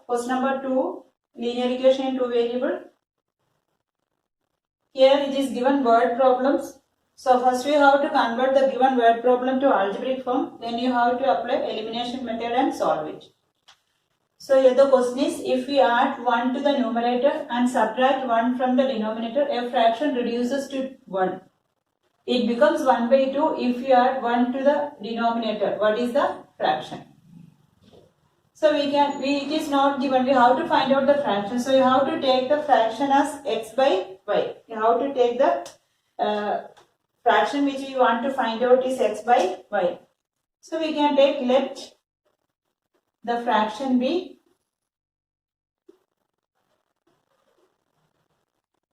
question number 2, linear equation in two variable. Here it is given word problems. So first we have to convert the given word problem to algebraic form. Then you have to apply elimination method and solve it. So here the question is, if we add 1 to the numerator and subtract 1 from the denominator, a fraction reduces to 1. It becomes 1 by 2 if we add 1 to the denominator. What is the fraction? So it is not given, we have to find out the fraction. So you have to take the fraction as x by y. You have to take the fraction which we want to find out is x by y. So we can take, let the fraction be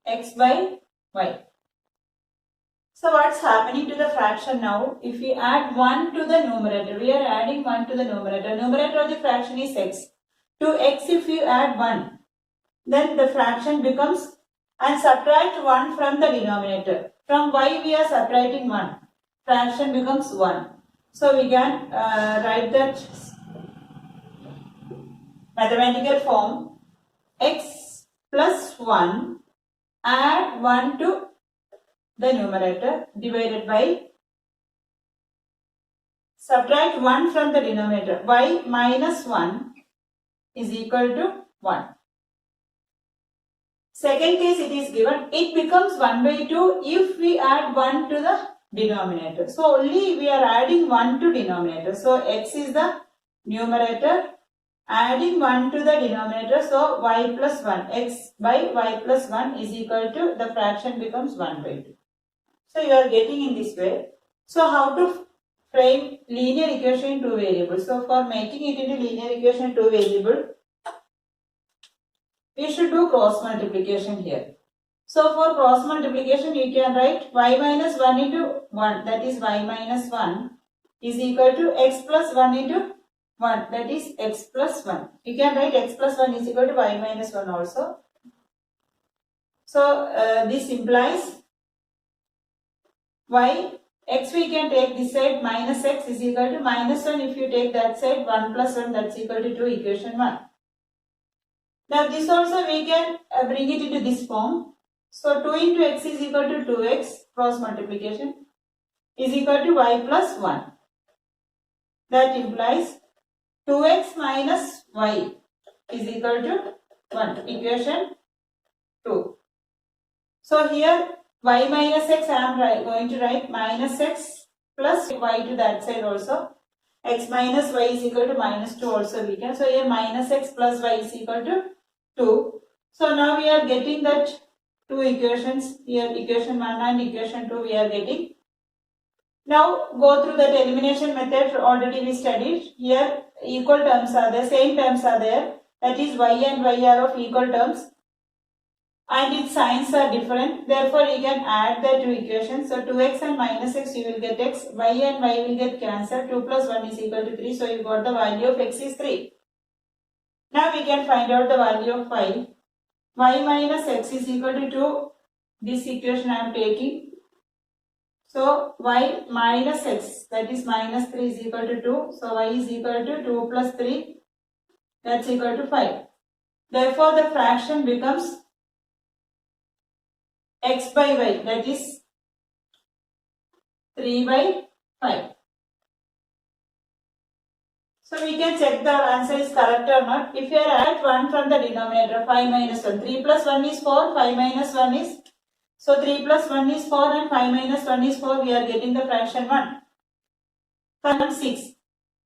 x by y. So what's happening to the fraction now? If we add 1 to the numerator, we are adding 1 to the numerator. Numerator of the fraction is x. To x if you add 1, then the fraction becomes, and subtract 1 from the denominator. From y we are subtracting 1. Fraction becomes 1. So we can write that mathematical form, x plus 1, add 1 to the numerator, divided by, subtract 1 from the denominator. Y minus 1 is equal to 1. Second case it is given, it becomes 1 by 2 if we add 1 to the denominator. So only we are adding 1 to denominator. So x is the numerator, adding 1 to the denominator. So y plus 1, x by y plus 1 is equal to, the fraction becomes 1 by 2. So you are getting in this way. So how to frame linear equation in two variables? So for making it into linear equation in two variable, we should do cross multiplication here. So for cross multiplication you can write y minus 1 into 1, that is y minus 1 is equal to x plus 1 into 1, that is x plus 1. You can write x plus 1 is equal to y minus 1 also. So this implies y, x we can take this side, minus x is equal to minus 1 if you take that side, 1 plus 1, that's equal to 2, equation 1. Now this also we can bring it into this form. So 2 into x is equal to 2x, cross multiplication, is equal to y plus 1. That implies 2x minus y is equal to 1, equation 2. So here y minus x, I am going to write minus x plus y to that side also. X minus y is equal to minus 2 also we can. So here minus x plus y is equal to 2. So now we are getting that two equations. Here equation 1 and equation 2 we are getting. Now go through that elimination method already we studied. Here equal terms are there, same terms are there. That is y and y are of equal terms. And its signs are different, therefore you can add the two equations. So 2x and minus x you will get x, y and y will get cancelled, 2 plus 1 is equal to 3, so you got the value of x is 3. Now we can find out the value of y. Y minus x is equal to 2, this equation I am taking. So y minus x, that is minus 3 is equal to 2, so y is equal to 2 plus 3, that's equal to 5. Therefore the fraction becomes x by y, that is 3 by 5. So we can check the answer is correct or not. If you add 1 from the denominator, 5 minus 1, 3 plus 1 is 4, 5 minus 1 is, so 3 plus 1 is 4 and 5 minus 1 is 4, we are getting the fraction 1. From 6.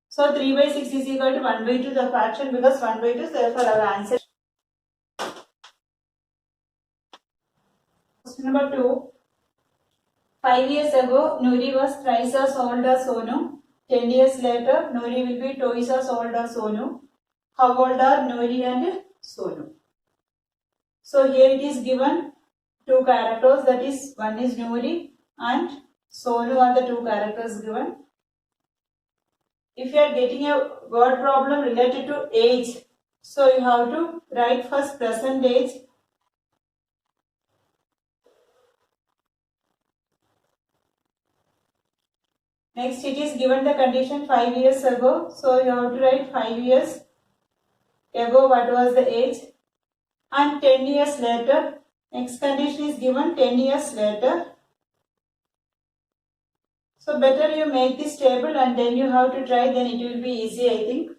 So 3 by 6 is equal to 1 by 2, the fraction becomes 1 by 2, therefore our answer. Question number 2. 5 years ago, Nuri was thrice as old as Sonu. 10 years later, Nuri will be twice as old as Sonu. How old are Nuri and Sonu? So here it is given two characters, that is one is Nuri and Sonu are the two characters given. If you are getting a word problem related to age, so you have to write first present age. Next it is given the condition 5 years ago, so you have to write 5 years. ago what was the age, and 10 years later. Next condition is given 10 years later. So better you make this table and then you have to try, then it will be easy, I think.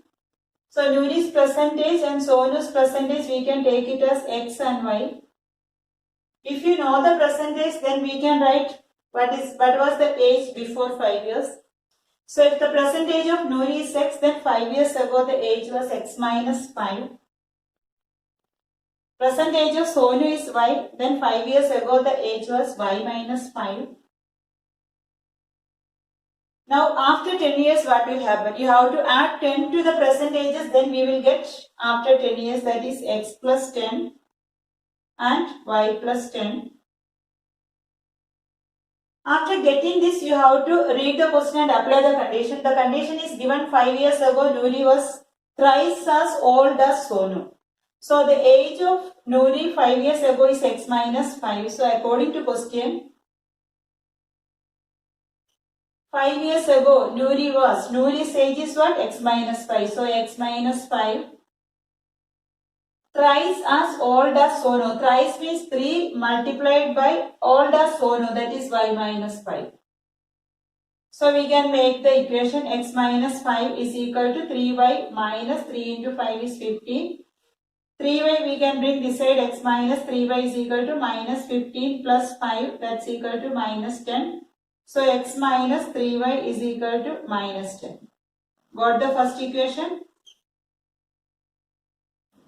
So Nuri's percentage and Sonu's percentage, we can take it as X and Y. If you know the percentage, then we can write what was the age before 5 years. So if the percentage of Nuri is X, then 5 years ago the age was X minus 5. Percentage of Sonu is Y, then 5 years ago the age was Y minus 5. Now after 10 years what will happen? You have to add 10 to the percentages, then we will get after 10 years, that is X plus 10 and Y plus 10. After getting this, you have to read the question and apply the condition. The condition is given 5 years ago Nuri was thrice as old as Sonu. So the age of Nuri 5 years ago is X minus 5. So according to question, 5 years ago Nuri's age is what? X minus 5. So X minus 5 thrice as old as Sonu. Thrice means 3 multiplied by old as Sonu, that is Y minus 5. So we can make the equation X minus 5 is equal to 3Y minus 3 into 5 is 15. 3y we can bring this side, X minus 3y is equal to minus 15 plus 5, that's equal to minus 10. So X minus 3y is equal to minus 10. Got the first equation?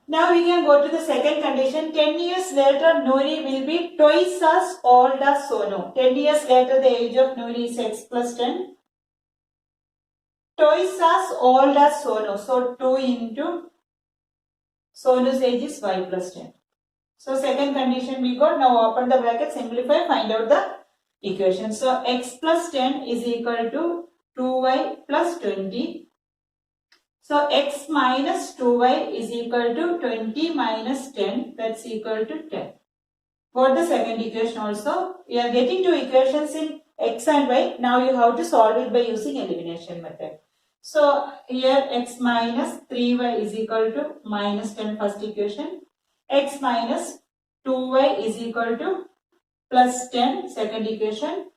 Now we can go to the second condition. 10 years later Nuri will be twice as old as Sonu. 10 years later the age of Nuri is X plus 10. Twice as old as Sonu. So 2 into Sonu's age is Y plus 10. So second condition we got. Now open the bracket, simplify, find out the equation. So X plus 10 is equal to 2Y plus 20. So X minus 2Y is equal to 20 minus 10, that's equal to 10. Got the second equation also. We are getting two equations in X and Y. Now you have to solve it by using elimination method. So here X minus 3Y is equal to minus 10, first equation. X minus 2Y is equal to plus 10, second equation.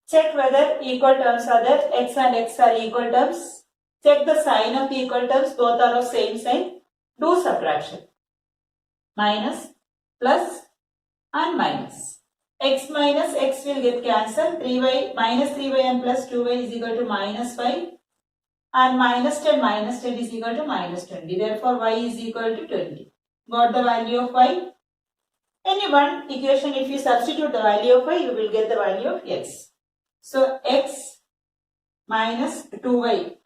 Check whether equal terms are there. X and X are equal terms. Check the sign of the equal terms, both are of same sign. Do subtraction. Minus, plus and minus. X minus X will get cancelled. 3y, minus 3y and plus 2y is equal to minus 5. And minus 10 is equal to minus 20. Therefore, y is equal to 20. Got the value of y? Any one equation, if you substitute the value of y, you will get the value of x. So, x minus 2y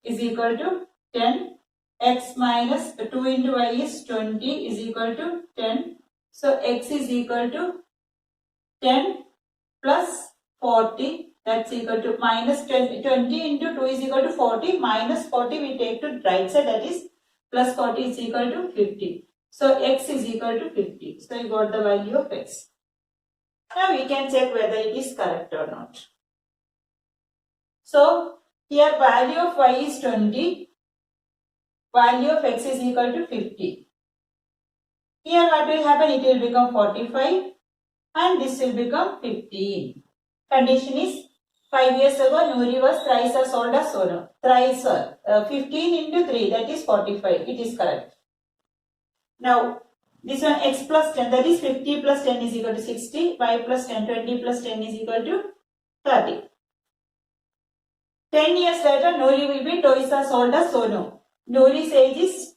is equal to 10. X minus 2 into y is 20 is equal to 10. So, x is equal to 10 plus 40, that's equal to minus 20 into 2 is equal to 40, minus 40 we take to right side, that is plus 40 is equal to 50. So, x is equal to 50. So, you got the value of x. Now, we can check whether it is correct or not. So, here value of y is 20, value of x is equal to 50. Here what will happen? It will become 45 and this will become 15. Condition is 5 years ago Nuri was thrice as old as Sonu. Thrice 15 into 3, that is 45. It is correct. Now this one x plus 10, that is 50 plus 10 is equal to 60. Y plus 10, 20 plus 10 is equal to 30. 10 years later, Nuri will be twice as old as Sonu. Nuri's age is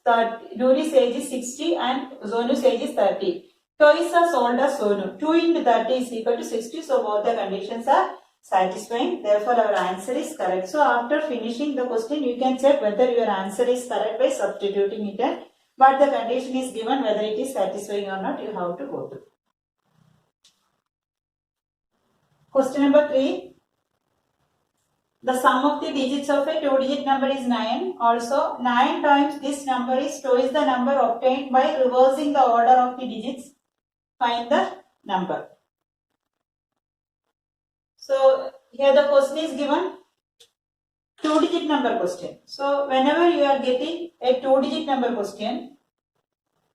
60 and Sonu's age is 30. Twice as old as Sonu. 2 into 30 is equal to 60. So, both the conditions are satisfying. Therefore, our answer is correct. So, after finishing the question, you can check whether your answer is correct by substituting it and but the condition is given, whether it is satisfying or not, you have to go to. Question number 3. The sum of the digits of a 2-digit number is 9. Also, 9 times this number is twice the number obtained by reversing the order of the digits. Find the number. So, here the question is given. 2-digit number question. So whenever you are getting a 2-digit number question,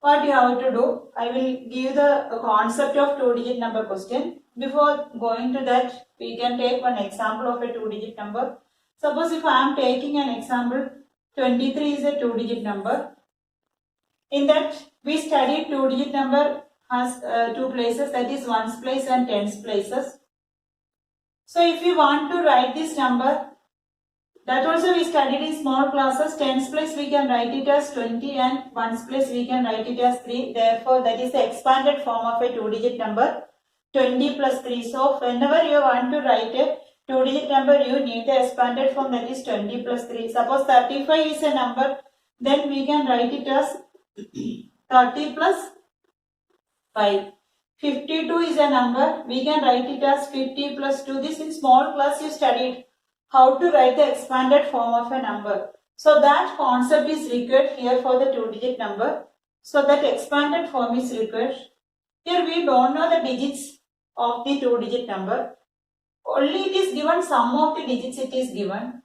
what you have to do, I will give the concept of 2-digit number question. Before going to that, we can take one example of a 2-digit number. Suppose if I am taking an example, 23 is a 2-digit number. In that, we studied 2-digit number has two places, that is ones place and tens places. So if you want to write this number, that also we studied in small classes. Tens place we can write it as 20 and ones place we can write it as 3. Therefore, that is the expanded form of a 2-digit number, 20 plus 3. So whenever you want to write a 2-digit number, you need the expanded form, that is 20 plus 3. Suppose 35 is a number, then we can write it as 30 plus 5. 52 is a number, we can write it as 50 plus 2. This in small class you studied how to write the expanded form of a number. So that concept is required here for the 2-digit number. So that expanded form is required. Here we don't know the digits of the 2-digit number. Only it is given, sum of the digits it is given.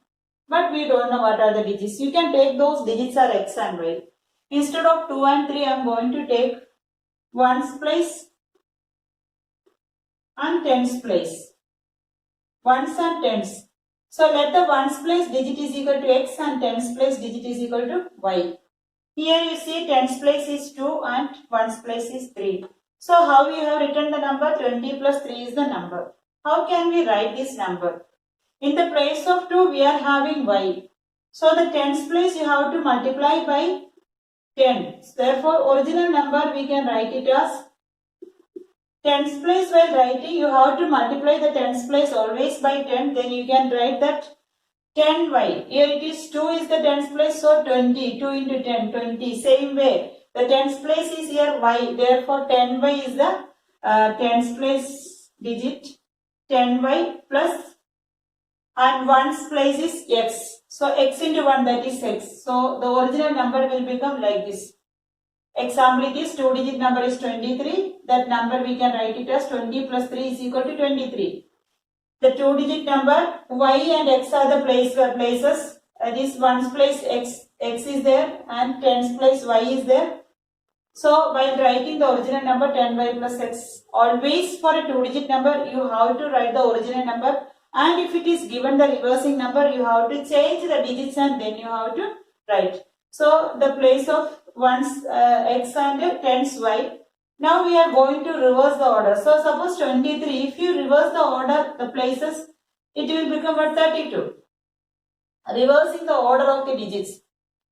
But we don't know what are the digits. You can take those digits are x and y. Instead of 2 and 3, I am going to take ones place and tens place. Ones and tens. So let the ones place digit is equal to x and tens place digit is equal to y. Here you see tens place is 2 and ones place is 3. So how we have written the number? 20 plus 3 is the number. How can we write this number? In the place of 2 we are having y. So the tens place you have to multiply by 10. Therefore original number we can write it as tens place. While writing, you have to multiply the tens place always by 10. Then you can write that 10y. Here it is 2 is the tens place, so 20. 2 into 10, 20. Same way, the tens place is here y. Therefore, 10y is the tens place digit. 10y plus and ones place is x. So x into 1, that is x. So the original number will become like this. Example, it is 2-digit number is 23. That number we can write it as 20 plus 3 is equal to 23. The 2-digit number y and x are the places. That is ones place x is there and tens place y is there. So while writing the original number 10y plus x, always for a 2-digit number you have to write the original number, and if it is given the reversing number you have to change the digits and then you have to write. So the place of ones x and tens y. Now we are going to reverse the order. So suppose 23, if you reverse the order, the places, it will become what? 32. Reversing the order of the digits.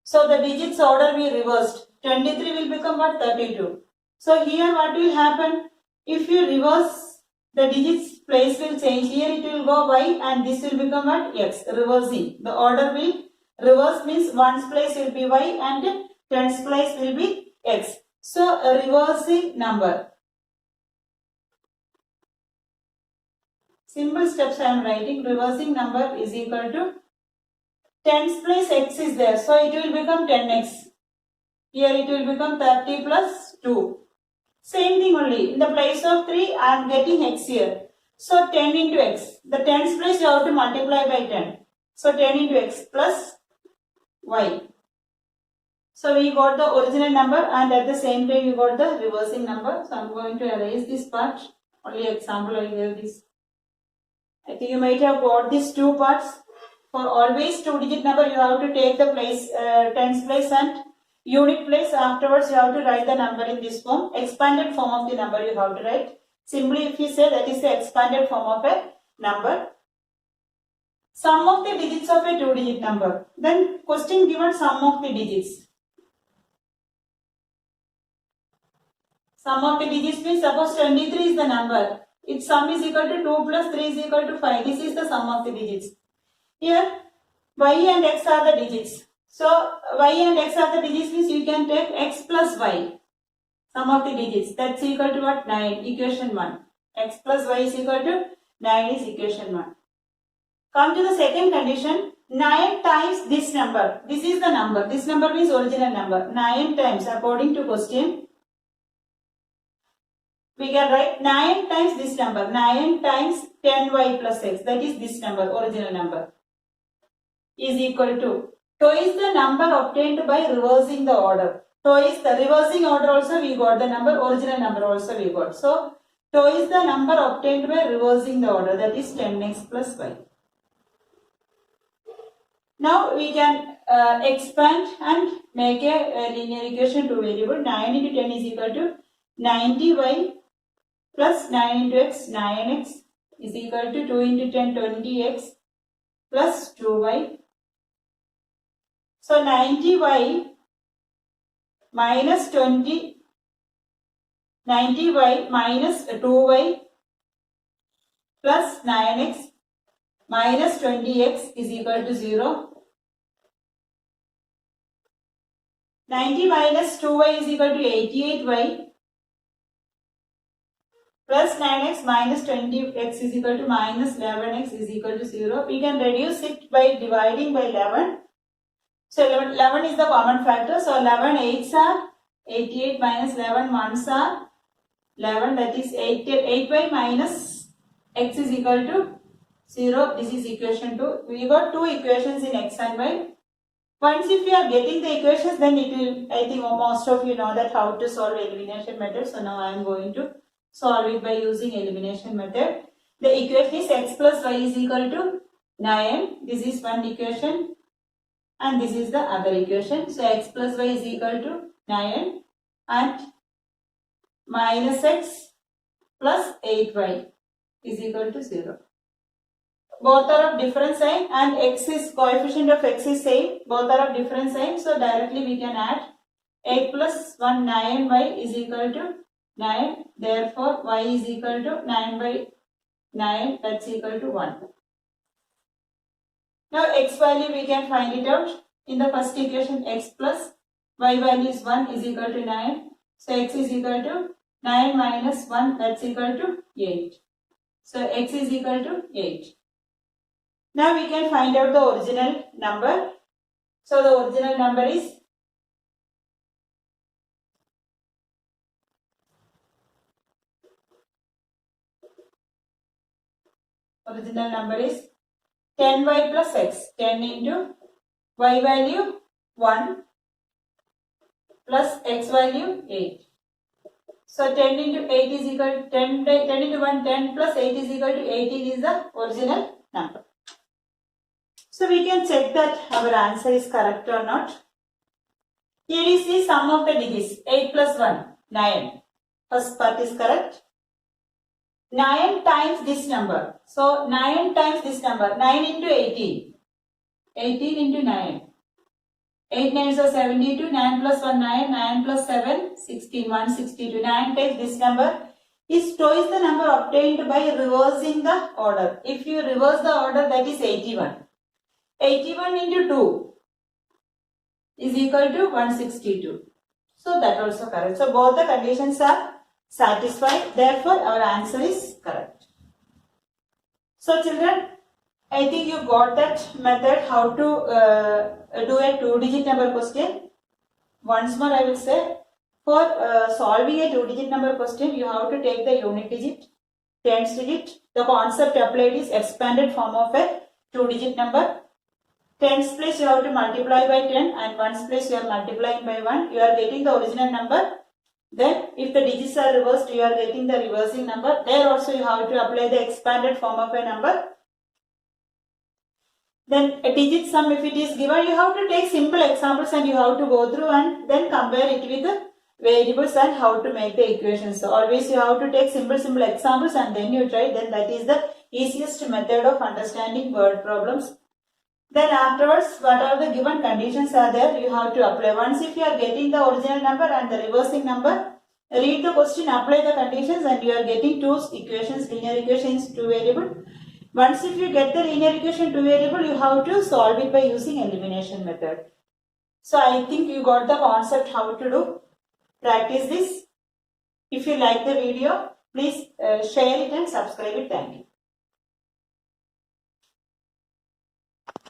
So the digits order we reversed. 23 will become what? 32. So here what will happen? If you reverse the digits, place will change. Here it will go y and this will become what? X. Reversing. The order will reverse means ones place will be y and tens place will be x. So a reversing number. Simple steps I am writing. Reversing number is equal to tens place x is there. So it will become 10x. Here it will become 30 plus 2. Same thing only. In the place of 3 I am getting x here. So 10 into x. The tens place you have to multiply by 10. So 10 into x plus y. So we got the original number and at the same time we got the reversing number. So I am going to erase this part. Only example I gave this. I think you might have got these two parts. For always 2-digit number you have to take the place, tens place and unit place. Afterwards you have to write the number in this form. Expanded form of the number you have to write. Simply if you say that is the expanded form of a number. Sum of the digits of a 2-digit number. Then question given sum of the digits. Sum of the digits means suppose 23 is the number. Its sum is equal to 2 plus 3 is equal to 5. This is the sum of the digits. Here y and x are the digits. So y and x are the digits means you can take x plus y. Sum of the digits. That's equal to what? 9. Equation 1. X plus y is equal to 9 is equation 1. Come to the second condition. 9 times this number. This is the number. This number means original number. 9 times according to question. We can write 9 times this number. 9 times 10y plus x. That is this number, original number. is equal to twice the number obtained by reversing the order. Twice the reversing order also we got the number, original number also we got. So twice the number obtained by reversing the order, that is 10x plus y. Now we can expand and make a linear equation to variable. 9 into 10 is equal to 90y plus 9 into x, 9x is equal to 2 into 10, 20x plus 2y. So 90y minus 90y minus 2y plus 9x minus 20x is equal to 0. 90 minus 2y is equal to 88y plus 9x minus 20x is equal to minus 11x is equal to 0. We can reduce it by dividing by 11. So 11 is the common factor. So 11 8s are 88 minus 11 1s are 11, that is 8y minus x is equal to 0. This is equation 2. We got two equations in x and y. Once if you are getting the equations, then it will, I think most of you know that how to solve elimination method. So now I am going to solve it by using elimination method. The equation is x plus y is equal to 9. This is one equation and this is the other equation. So x plus y is equal to 9 and minus x plus 8y is equal to 0. Both are of different sign and x is coefficient of x is same. Both are of different sign. So directly we can add 8 plus 1 9y is equal to 9. Therefore y is equal to 9 by 9, that's equal to 1. Now x value we can find it out. In the first equation x plus y value is 1 is equal to 9. So x is equal to 9 minus 1, that's equal to 8. So x is equal to 8. Now we can find out the original number. So the original number is original number is 10y plus x. 10 into y value 1 plus x value 8. So 10 into 8 is equal to 10 into 1 10 plus 8 is equal to 18 is the original number. So we can check that our answer is correct or not. Here is the sum of the digits. 8 plus 1, 9. First part is correct. 9 times this number. So 9 times this number. 9 into 18. 18 into 9. 8 9s are 72. 9 plus 1, 9. 9 plus 7, 16. 162. 9 times this number is twice the number obtained by reversing the order. If you reverse the order, that is 81. 81 into 2 is equal to 162. So that also correct. So both the conditions are satisfied. Therefore our answer is correct. So children, I think you got that method how to do a 2-digit number question. Once more I will say, for solving a 2-digit number question, you have to take the unit digit, tens digit. The concept applied is expanded form of a 2-digit number. Tens place you have to multiply by 10 and ones place you are multiplying by 1. You are getting the original number. Then if the digits are reversed, you are getting the reversing number. There also you have to apply the expanded form of a number. Then a digit sum, if it is given, you have to take simple examples and you have to go through and then compare it with the variables and how to make the equations. So always you have to take simple examples and then you try. Then that is the easiest method of understanding word problems. Then afterwards, what are the given conditions are there, you have to apply. Once if you are getting the original number and the reversing number, read the question, apply the conditions and you are getting two equations, linear equations, two variable. Once if you get the linear equation two variable, you have to solve it by using elimination method. So I think you got the concept how to do. Practice this. If you like the video, please share it and subscribe it. Thank you.